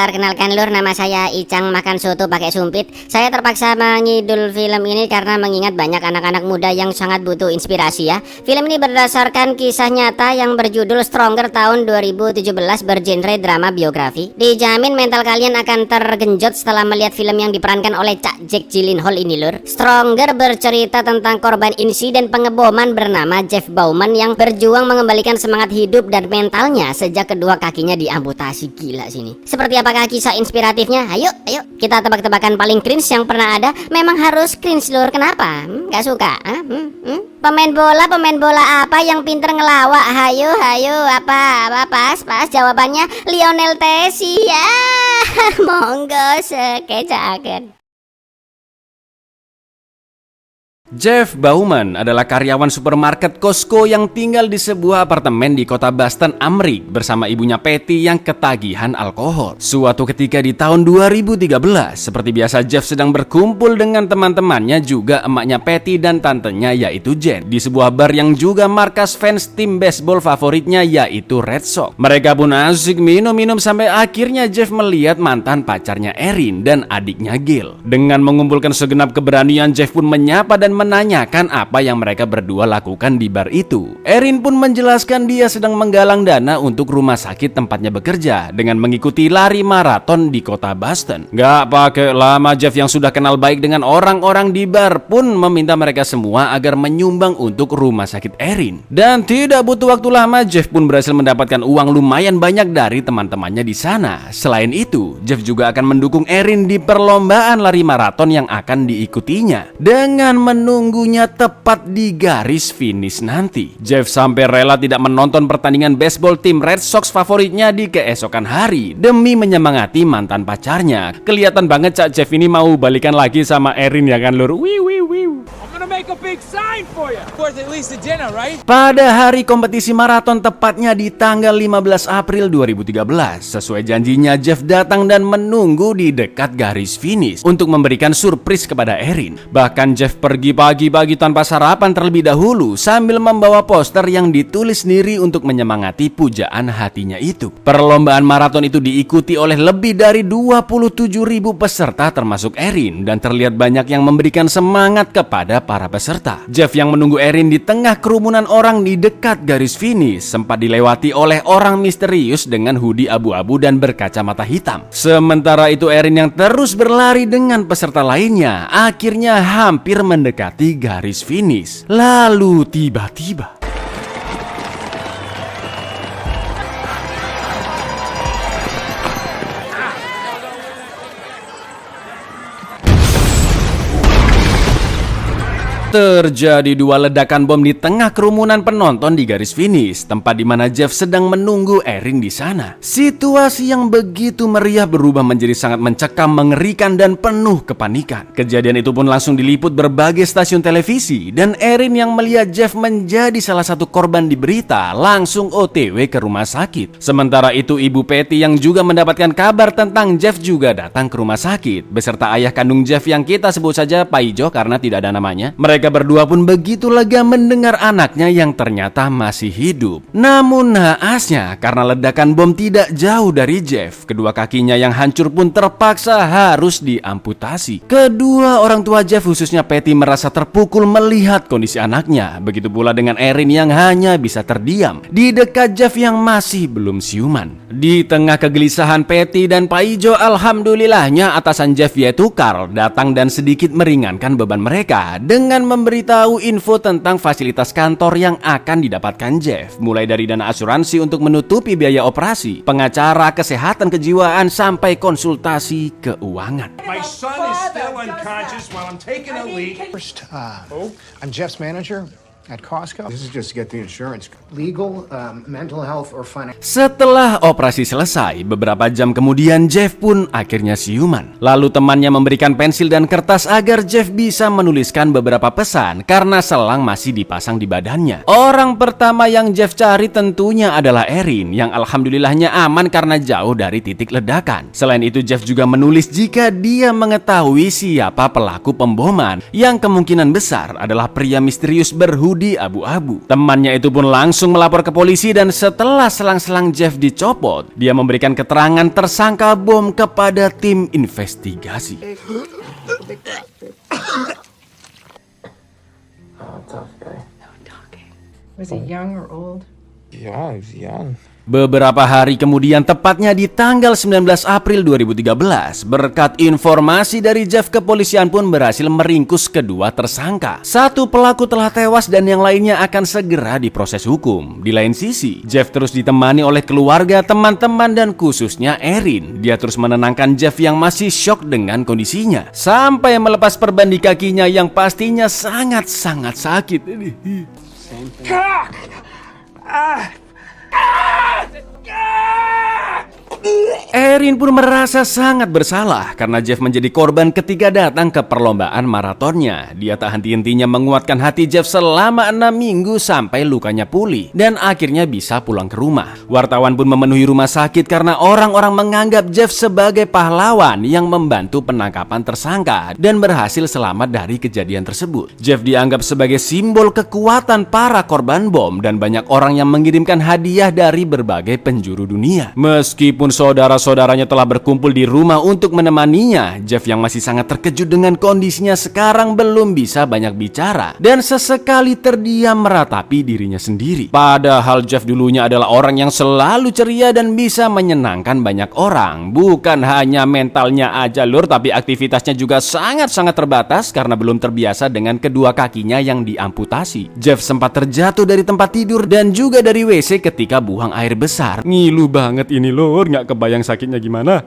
Perkenalkan lur, nama saya Icang makan soto pakai sumpit. Saya terpaksa mengidul film ini karena mengingat banyak anak-anak muda yang sangat butuh inspirasi ya. Film ini berdasarkan kisah nyata yang berjudul Stronger tahun 2017 bergenre drama biografi. Dijamin mental kalian akan tergenjot setelah melihat film yang diperankan oleh Cak Jake Gyllenhaal ini lur. Stronger bercerita tentang korban insiden pengeboman bernama Jeff Bauman yang berjuang mengembalikan semangat hidup dan mentalnya sejak kedua kakinya diamputasi. Gila sini. Seperti apakah kisah inspiratifnya? Ayo kita tebak-tebakan paling cringe yang pernah ada. Memang harus cringe lur. Kenapa? Gak suka? Pemain bola apa yang pinter ngelawak? Hayo apa pas jawabannya Lionel Messi ya. Monggo sekecaken. Jeff Bauman adalah karyawan supermarket Costco yang tinggal di sebuah apartemen di kota Boston, Amerika bersama ibunya Patty yang ketagihan alkohol. Suatu ketika di tahun 2013, seperti biasa Jeff sedang berkumpul dengan teman-temannya juga emaknya Patty dan tantenya yaitu Jen di sebuah bar yang juga markas fans tim baseball favoritnya yaitu Red Sox. Mereka pun asik minum-minum sampai akhirnya Jeff melihat mantan pacarnya Erin dan adiknya Gil. Dengan mengumpulkan segenap keberanian, Jeff pun menyapa dan menanyakan apa yang mereka berdua lakukan di bar itu. Erin pun menjelaskan dia sedang menggalang dana untuk rumah sakit tempatnya bekerja dengan mengikuti lari maraton di kota Boston. Gak pakai lama Jeff yang sudah kenal baik dengan orang-orang di bar pun meminta mereka semua agar menyumbang untuk rumah sakit Erin. Dan tidak butuh waktu lama Jeff pun berhasil mendapatkan uang lumayan banyak dari teman-temannya di sana. Selain itu, Jeff juga akan mendukung Erin di perlombaan lari maraton yang akan diikutinya dengan menunggunya tepat di garis finish nanti. Jeff sampai rela tidak menonton pertandingan baseball tim Red Sox favoritnya di keesokan hari demi menyemangati mantan pacarnya. Kelihatan banget Cak Jeff ini mau balikan lagi sama Erin ya kan lur. Pada hari kompetisi maraton tepatnya di tanggal 15 April 2013, sesuai janjinya Jeff datang dan menunggu di dekat garis finish untuk memberikan surprise kepada Erin. Bahkan Jeff pergi pagi-pagi tanpa sarapan terlebih dahulu sambil membawa poster yang ditulis sendiri untuk menyemangati pujaan hatinya itu. Perlombaan maraton itu diikuti oleh lebih dari 27.000 peserta termasuk Erin dan terlihat banyak yang memberikan semangat kepada para peserta. Jeff yang menunggu Erin di tengah kerumunan orang di dekat garis finish sempat dilewati oleh orang misterius dengan hoodie abu-abu dan berkacamata hitam. Sementara itu Erin yang terus berlari dengan peserta lainnya akhirnya hampir mendekati garis finish. Lalu tiba-tiba terjadi dua ledakan bom di tengah kerumunan penonton di garis finish, tempat di mana Jeff sedang menunggu Erin di sana. Situasi yang begitu meriah berubah menjadi sangat mencekam, mengerikan dan penuh kepanikan. Kejadian itu pun langsung diliput berbagai stasiun televisi dan Erin yang melihat Jeff menjadi salah satu korban di berita langsung OTW ke rumah sakit. Sementara itu ibu Patty yang juga mendapatkan kabar tentang Jeff juga datang ke rumah sakit beserta ayah kandung Jeff yang kita sebut saja Pak Ijo karena tidak ada namanya. Mereka berdua pun begitu lega mendengar anaknya yang ternyata masih hidup. Namun naasnya karena ledakan bom tidak jauh dari Jeff, kedua kakinya yang hancur pun terpaksa harus diamputasi. Kedua orang tua Jeff khususnya Patty merasa terpukul melihat kondisi anaknya. Begitu pula dengan Erin yang hanya bisa terdiam di dekat Jeff yang masih belum siuman. Di tengah kegelisahan Patty dan Pak Ijo, alhamdulillahnya atasan Jeff yaitu Carl datang dan sedikit meringankan beban mereka dengan memberitahu info tentang fasilitas kantor yang akan didapatkan Jeff, mulai dari dana asuransi untuk menutupi biaya operasi, pengacara, kesehatan kejiwaan, sampai konsultasi keuangan. My son is still unconscious while I'm taking a leak. First, I'm Jeff's manager at Costco. This is just to get the insurance. Legal, mental health, or financial. Setelah operasi selesai, beberapa jam kemudian Jeff pun akhirnya siuman. Lalu temannya memberikan pensil dan kertas agar Jeff bisa menuliskan beberapa pesan karena selang masih dipasang di badannya. Orang pertama yang Jeff cari tentunya adalah Erin yang alhamdulillahnya aman karena jauh dari titik ledakan. Selain itu Jeff juga menulis jika dia mengetahui siapa pelaku pemboman yang kemungkinan besar adalah pria misterius berhoodie mengemudi abu-abu. Temannya itu pun langsung melapor ke polisi dan setelah selang-selang Jeff dicopot, dia memberikan keterangan tersangka bom kepada tim investigasi. Was he young or old? Yeah, he's young. Beberapa hari kemudian, tepatnya di tanggal 19 April 2013, berkat informasi dari Jeff, kepolisian pun berhasil meringkus kedua tersangka. Satu pelaku telah tewas dan yang lainnya akan segera diproses hukum. Di lain sisi, Jeff terus ditemani oleh keluarga, teman-teman, dan khususnya Erin. Dia terus menenangkan Jeff yang masih syok dengan kondisinya, sampai melepas perban di kakinya yang pastinya sangat-sangat sakit. Erin pun merasa sangat bersalah karena Jeff menjadi korban ketika datang ke perlombaan maratonnya. Dia tak henti-hentinya menguatkan hati Jeff selama 6 minggu sampai lukanya pulih dan akhirnya bisa pulang ke rumah. Wartawan pun memenuhi rumah sakit karena orang-orang menganggap Jeff sebagai pahlawan yang membantu penangkapan tersangka dan berhasil selamat dari kejadian tersebut. Jeff dianggap sebagai simbol kekuatan para korban bom dan banyak orang yang mengirimkan hadiah dari berbagai penjuru dunia. Meskipun saudara-saudaranya telah berkumpul di rumah untuk menemaninya, Jeff yang masih sangat terkejut dengan kondisinya sekarang belum bisa banyak bicara dan sesekali terdiam meratapi dirinya sendiri. Padahal Jeff dulunya adalah orang yang selalu ceria dan bisa menyenangkan banyak orang. Bukan hanya mentalnya aja lur, tapi aktivitasnya juga sangat-sangat terbatas karena belum terbiasa dengan kedua kakinya yang diamputasi. Jeff sempat terjatuh dari tempat tidur dan juga dari WC ketika buang air besar. Ngilu banget ini lur, nggak kebayang sakitnya gimana.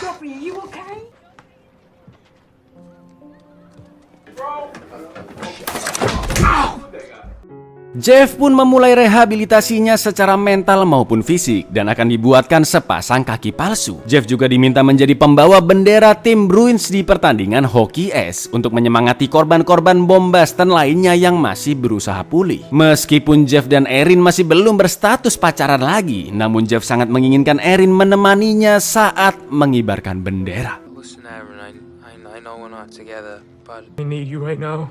Sophie, are you okay? Jeff pun memulai rehabilitasinya secara mental maupun fisik dan akan dibuatkan sepasang kaki palsu. Jeff juga diminta menjadi pembawa bendera tim Bruins di pertandingan hoki es untuk menyemangati korban-korban bom Boston lainnya yang masih berusaha pulih. Meskipun Jeff dan Erin masih belum berstatus pacaran lagi, namun Jeff sangat menginginkan Erin menemaninya saat mengibarkan bendera. Listen, Aaron, I know we're not together, but I need you right now.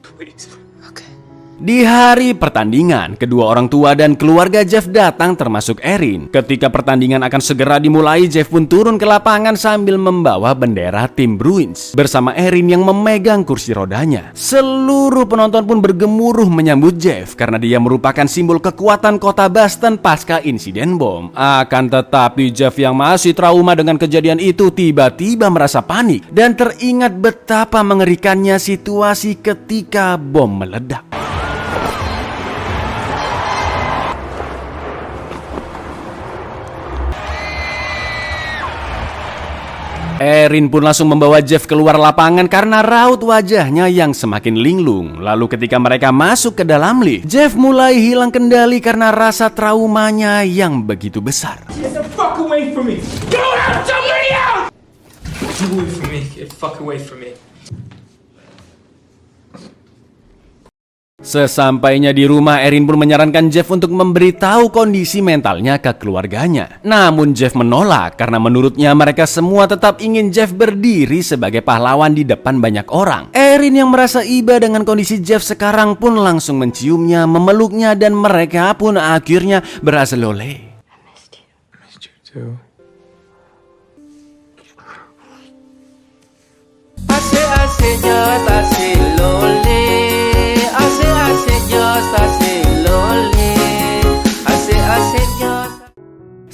Please. okay. Di hari pertandingan, kedua orang tua dan keluarga Jeff datang termasuk Erin. Ketika pertandingan akan segera dimulai, Jeff pun turun ke lapangan sambil membawa bendera tim Bruins bersama Erin yang memegang kursi rodanya. Seluruh penonton pun bergemuruh menyambut Jeff karena dia merupakan simbol kekuatan kota Boston pasca insiden bom. Akan tetapi Jeff yang masih trauma dengan kejadian itu tiba-tiba merasa panik dan teringat betapa mengerikannya situasi ketika bom meledak. Erin pun langsung membawa Jeff keluar lapangan karena raut wajahnya yang semakin linglung. Lalu ketika mereka masuk ke dalam lift, Jeff mulai hilang kendali karena rasa traumanya yang begitu besar. Get the fuck away from me! Go out! Somebody out! Get away from me. Get the fuck away from me. Sesampainya di rumah, Erin pun menyarankan Jeff untuk memberitahu kondisi mentalnya ke keluarganya. Namun Jeff menolak karena menurutnya mereka semua tetap ingin Jeff berdiri sebagai pahlawan di depan banyak orang. Erin yang merasa iba dengan kondisi Jeff sekarang pun langsung menciumnya, memeluknya, dan mereka pun akhirnya berhasil loleh. I missed you too. Asik-asiknya tak siloli. Asik-asiknya tak siloli. Asik-asiknya.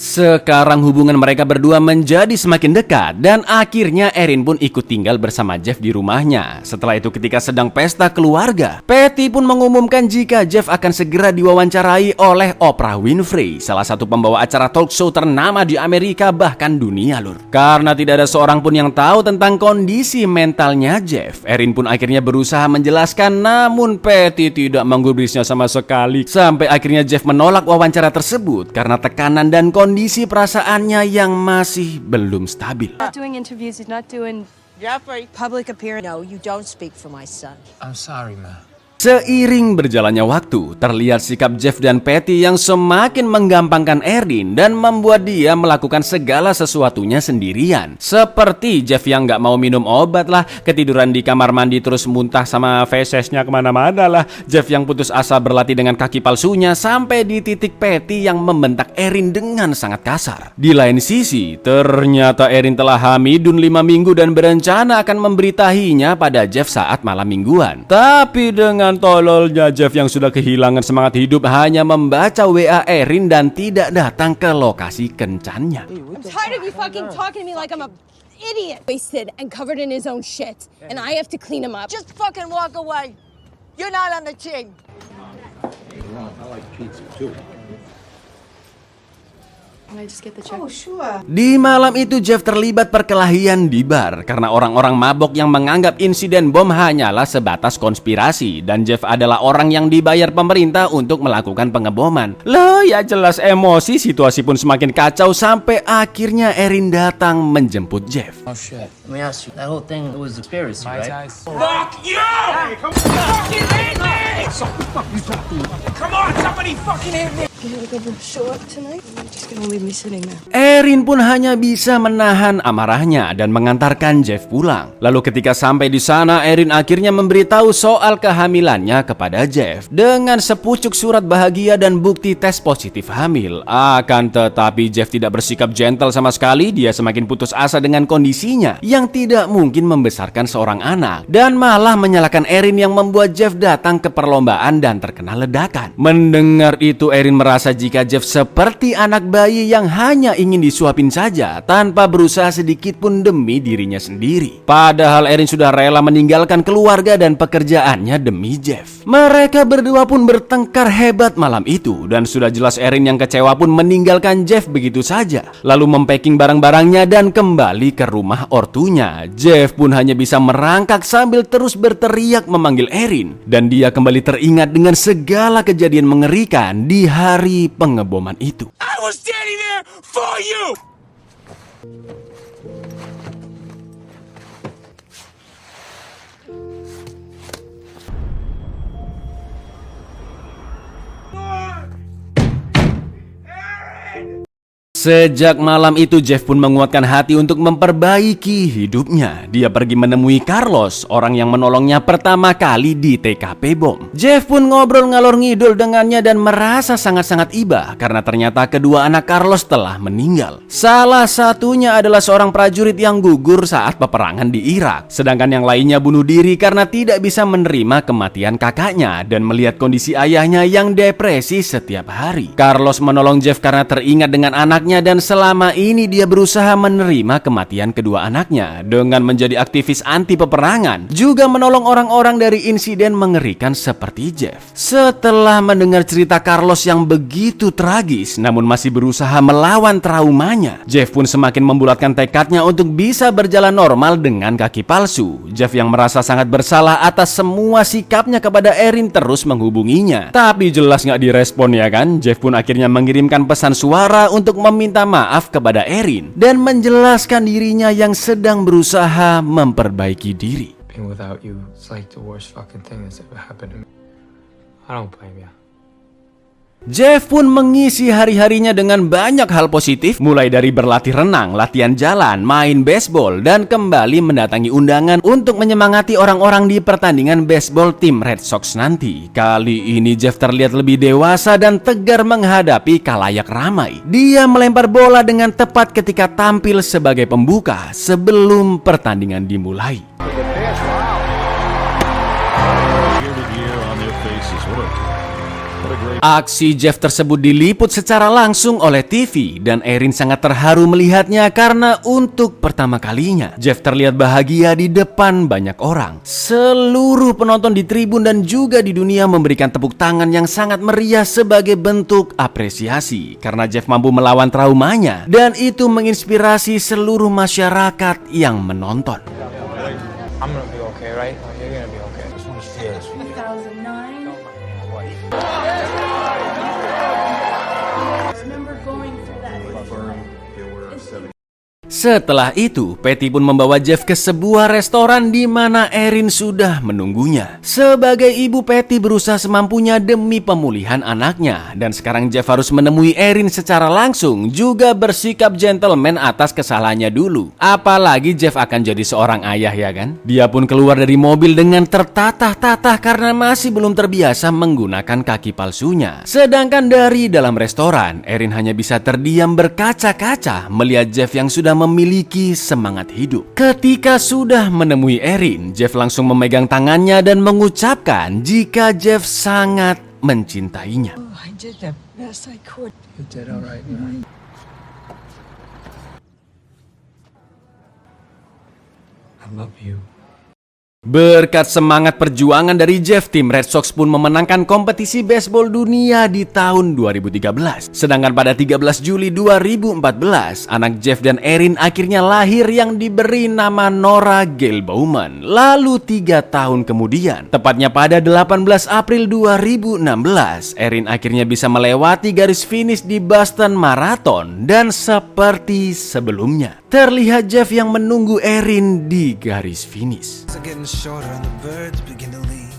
Sekarang hubungan mereka berdua menjadi semakin dekat dan akhirnya Erin pun ikut tinggal bersama Jeff di rumahnya. Setelah itu ketika sedang pesta keluarga, Patty pun mengumumkan jika Jeff akan segera diwawancarai oleh Oprah Winfrey, salah satu pembawa acara talk show ternama di Amerika bahkan dunia lur. Karena tidak ada seorang pun yang tahu tentang kondisi mentalnya Jeff, Erin pun akhirnya berusaha menjelaskan, namun Patty tidak menggubrisnya sama sekali. Sampai akhirnya Jeff menolak wawancara tersebut karena tekanan dan kondisi perasaannya yang masih belum stabil. Not doing interviews, he's not doing public appearance. No, you don't speak for my son. I'm sorry, ma. Seiring berjalannya waktu, terlihat sikap Jeff dan Patty yang semakin menggampangkan Erin dan membuat dia melakukan segala sesuatunya sendirian. Seperti Jeff yang gak mau minum obat lah, ketiduran di kamar mandi terus muntah sama fesesnya kemana-mana lah. Jeff yang putus asa berlatih dengan kaki palsunya, sampai di titik Patty yang membentak Erin dengan sangat kasar. Di lain sisi, ternyata Erin telah hamidun 5 minggu dan berencana akan memberitahinya pada Jeff saat malam mingguan. Tapi dengan tololnya Jeff yang sudah kehilangan semangat hidup hanya membaca WA Erin dan tidak datang ke lokasi kencannya. I'm tired of you fucking talking to me like I'm a idiot. Wasted and covered in his own shit. And I have to clean him up. Just fucking walk away. You're not on the team. Can I just get the check? Oh, sure. Di malam itu Jeff terlibat perkelahian di bar karena orang-orang mabok yang menganggap insiden bom hanyalah sebatas konspirasi dan Jeff adalah orang yang dibayar pemerintah untuk melakukan pengeboman. Loh, ya jelas emosi, situasi pun semakin kacau sampai akhirnya Erin datang menjemput Jeff. Oh shit. Let me ask you, that whole thing was a conspiracy, right? Fuck you! Hey, come on! Fucking hit me! So, fuck you talking to? Come on, somebody fucking hit me! You gonna show up tonight? You're just gonna leave me sitting there. Erin pun hanya bisa menahan amarahnya dan mengantarkan Jeff pulang. Lalu ketika sampai di sana, Erin akhirnya memberitahu soal kehamilannya kepada Jeff dengan sepucuk surat bahagia dan bukti tes positif hamil. Akan tetapi Jeff tidak bersikap gentle sama sekali. Dia semakin putus asa dengan kondisinya yang tidak mungkin membesarkan seorang anak dan malah menyalahkan Erin yang membuat Jeff datang ke perlombaan dan terkena ledakan. Mendengar itu, Erin merasa jika Jeff seperti anak bayi yang hanya ingin disuapin saja tanpa berusaha sedikit pun demi dirinya sendiri. Padahal Erin sudah rela meninggalkan keluarga dan pekerjaannya demi Jeff. Mereka berdua pun bertengkar hebat malam itu dan sudah jelas Erin yang kecewa pun meninggalkan Jeff begitu saja. Lalu mempacking barang-barangnya dan kembali ke rumah ortunya. Jeff pun hanya bisa merangkak sambil terus berteriak memanggil Erin dan dia kembali teringat dengan segala kejadian mengerikan di hari pengeboman itu. I was standing there for you! Sejak malam itu Jeff pun menguatkan hati untuk memperbaiki hidupnya. Dia pergi menemui Carlos, orang yang menolongnya pertama kali di TKP bom. Jeff pun ngobrol ngalor ngidul dengannya dan merasa sangat-sangat iba karena ternyata kedua anak Carlos telah meninggal. Salah satunya adalah seorang prajurit yang gugur saat peperangan di Irak, sedangkan yang lainnya bunuh diri karena tidak bisa menerima kematian kakaknya dan melihat kondisi ayahnya yang depresi setiap hari. Carlos menolong Jeff karena teringat dengan anaknya dan selama ini dia berusaha menerima kematian kedua anaknya dengan menjadi aktivis anti peperangan, juga menolong orang-orang dari insiden mengerikan seperti Jeff. Setelah mendengar cerita Carlos yang begitu tragis namun masih berusaha melawan traumanya, Jeff pun semakin membulatkan tekadnya untuk bisa berjalan normal dengan kaki palsu. Jeff yang merasa sangat bersalah atas semua sikapnya kepada Erin terus menghubunginya, tapi jelas nggak direspon ya kan. Jeff pun akhirnya mengirimkan pesan suara untuk meminta maaf kepada Erin dan menjelaskan dirinya yang sedang berusaha memperbaiki diri. Being without you, it's like the worst fucking thing that's ever happened to me. I don't blame you. Jeff pun mengisi hari-harinya dengan banyak hal positif, mulai dari berlatih renang, latihan jalan, main baseball, dan kembali mendatangi undangan untuk menyemangati orang-orang di pertandingan baseball tim Red Sox nanti. Kali ini Jeff terlihat lebih dewasa dan tegar menghadapi khalayak ramai. Dia melempar bola dengan tepat ketika tampil sebagai pembuka sebelum pertandingan dimulai. Aksi Jeff tersebut diliput secara langsung oleh TV dan Erin sangat terharu melihatnya karena untuk pertama kalinya Jeff terlihat bahagia di depan banyak orang. Seluruh penonton di tribun dan juga di dunia memberikan tepuk tangan yang sangat meriah sebagai bentuk apresiasi karena Jeff mampu melawan traumanya dan itu menginspirasi seluruh masyarakat yang menonton. I'm gonna be okay, right? You're gonna be okay. Just wanna feel this. 2009. Setelah itu, Patty pun membawa Jeff ke sebuah restoran di mana Erin sudah menunggunya. Sebagai ibu, Patty berusaha semampunya demi pemulihan anaknya. Dan sekarang Jeff harus menemui Erin secara langsung, juga bersikap gentleman atas kesalahannya dulu. Apalagi Jeff akan jadi seorang ayah, ya kan? Dia pun keluar dari mobil dengan tertatah-tatah karena masih belum terbiasa menggunakan kaki palsunya. Sedangkan dari dalam restoran, Erin hanya bisa terdiam berkaca-kaca melihat Jeff yang sudah memiliki semangat hidup. Ketika sudah menemui Erin, Jeff langsung memegang tangannya dan mengucapkan jika Jeff sangat mencintainya. I did the best I could. You did all right, man. I love you. Berkat semangat perjuangan dari Jeff, tim Red Sox pun memenangkan kompetisi baseball dunia di tahun 2013. Sedangkan pada 13 Juli 2014, anak Jeff dan Erin akhirnya lahir yang diberi nama Nora Gail Bowman. Lalu 3 tahun kemudian, tepatnya pada 18 April 2016, Erin akhirnya bisa melewati garis finish di Boston Marathon. Dan seperti sebelumnya, terlihat Jeff yang menunggu Erin di garis finish. Getting shorter and the birds begin to leave.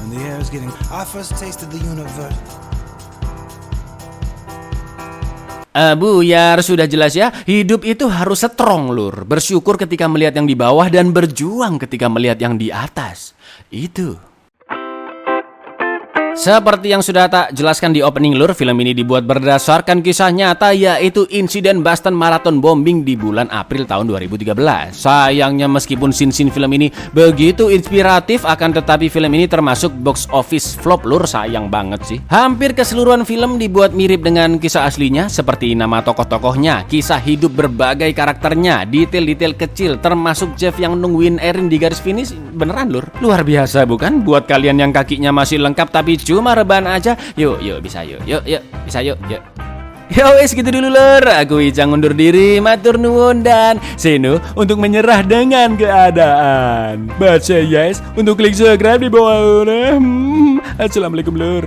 And the air is getting our first taste of the universe. Buyar, sudah jelas ya, hidup itu harus strong lur. Bersyukur ketika melihat yang di bawah dan berjuang ketika melihat yang di atas. Itu. Seperti yang sudah tak jelaskan di opening lur, film ini dibuat berdasarkan kisah nyata, yaitu insiden Boston Marathon bombing di bulan April tahun 2013. Sayangnya meskipun scene-scene film ini begitu inspiratif, akan tetapi film ini termasuk box office flop lur, sayang banget sih. Hampir keseluruhan film dibuat mirip dengan kisah aslinya, seperti nama tokoh-tokohnya, kisah hidup berbagai karakternya, detail-detail kecil, termasuk Jeff yang nungguin Erin di garis finish. Beneran lur, luar biasa bukan? Buat kalian yang kakinya masih lengkap tapi cuma rebahan aja, yuk bisa yuk bisa yuk. Ya wes gitu dulu lor, aku Icang undur diri, matur nuwun dan seno untuk menyerah dengan keadaan. Baca yes untuk klik subscribe di bawah. Assalamualaikum lor.